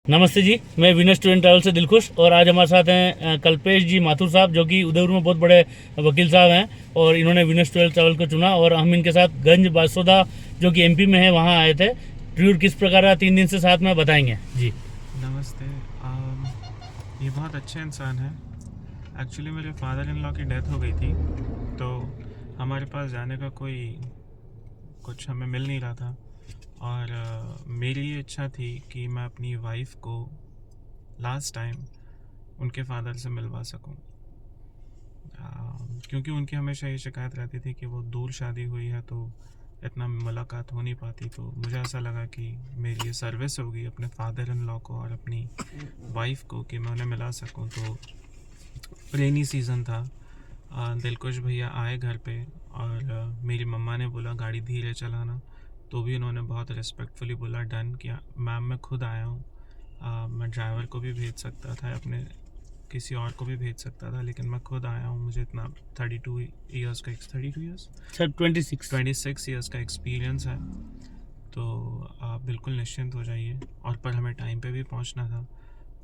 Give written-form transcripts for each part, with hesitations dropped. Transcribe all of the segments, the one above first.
नमस्ते जी, मैं विनय student travel से दिलखुश और आज हमारे साथ हैं कल्पेश जी माथुर साहब जो कि उदयपुर में बहुत बड़े वकील साहब हैं और इन्होंने विनय स्टूडेंट ट्रैवल को चुना और हम इनके साथ गंज बासोदा जो कि एमपी में है वहाँ आए थे। टूर किस प्रकार रहा 3 दिन से साथ में बताएंगे जी। नमस्ते। ये बहुत अच्छे इंसान हैं। एक्चुअली मेरे फादर इन लॉ की डेथ हो गई थी तो हमारे पास जाने का कोई कुछ हमें मिल नहीं रहा था और मेरी ये इच्छा थी कि मैं अपनी वाइफ को लास्ट टाइम उनके फादर से मिलवा सकूं, क्योंकि उनकी हमेशा ये शिकायत रहती थी कि वो दूर शादी हुई है तो इतना मुलाकात हो नहीं पाती। तो मुझे ऐसा लगा कि मेरी ये सर्विस होगी अपने फादर इन लॉ को और अपनी वाइफ को कि मैं उन्हें मिला सकूं। तो रेनी सीज़न था, दिलकुश भैया आए घर पे और मेरी मम्मा ने बोला गाड़ी धीरे चलाना, तो भी उन्होंने बहुत रिस्पेक्टफुली बोला डन किया। मैम मैं खुद आया हूँ, मैं ड्राइवर को भी भेज सकता था, अपने किसी और को भी भेज सकता था, लेकिन मैं खुद आया हूँ। मुझे इतना 32 ईयर्स का 32 ईयर्स सर 26 ईयर्स का एक्सपीरियंस है। तो आप बिल्कुल निश्चिंत हो जाइए। और पर हमें टाइम पे भी पहुँचना था,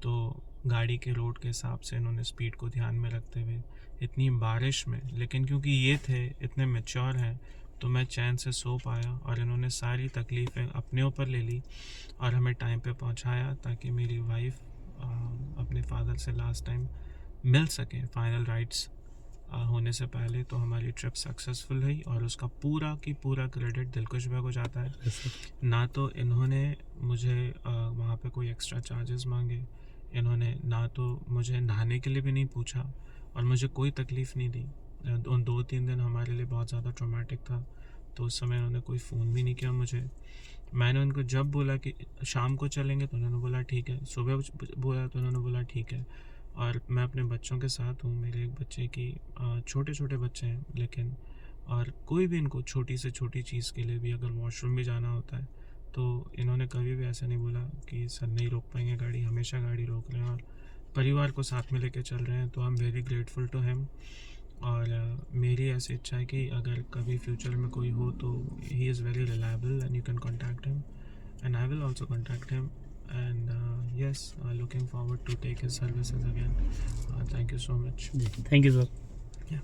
तो गाड़ी के रोड के हिसाब से इन्होंने स्पीड को ध्यान में रखते हुए इतनी बारिश में, लेकिन क्योंकि ये थे इतने मैच्योर हैं तो मैं चैन से सो पाया और इन्होंने सारी तकलीफ़ें अपने ऊपर ले ली और हमें टाइम पे पहुंचाया ताकि मेरी वाइफ अपने फादर से लास्ट टाइम मिल सके फाइनल राइट्स होने से पहले। तो हमारी ट्रिप सक्सेसफुल रही और उसका पूरा की पूरा क्रेडिट दिलकुश भाई को जाता है। ना तो इन्होंने मुझे वहाँ पे कोई एक्स्ट्रा चार्जेस मांगे, इन्होंने ना तो मुझे नहाने के लिए भी नहीं पूछा और मुझे कोई तकलीफ़ नहीं दी। उन 2-3 दिन हमारे लिए बहुत ज़्यादा ट्रॉमेटिक था, तो उस समय उन्होंने कोई फ़ोन भी नहीं किया मुझे। मैंने उनको जब बोला कि शाम को चलेंगे तो उन्होंने बोला ठीक है, सुबह बोला तो उन्होंने बोला ठीक है। और मैं अपने बच्चों के साथ हूँ। मेरे एक बच्चे की छोटे छोटे बच्चे हैं, लेकिन और कोई भी इनको छोटी से छोटी चीज़ के लिए भी अगर वॉशरूम भी जाना होता है तो इन्होंने कभी भी ऐसा नहीं बोला कि सर नहीं रोक पाएंगे गाड़ी, हमेशा गाड़ी रोक रहे हैं और परिवार को साथ में लेके चल रहे हैं। तो I am very grateful to him. और मेरी ऐसी इच्छा है कि अगर कभी फ्यूचर में कोई हो तो he is very reliable and you can contact him and I will also contact him and yes, looking forward to take his services again. Thank you so much. Thank you sir. Yeah.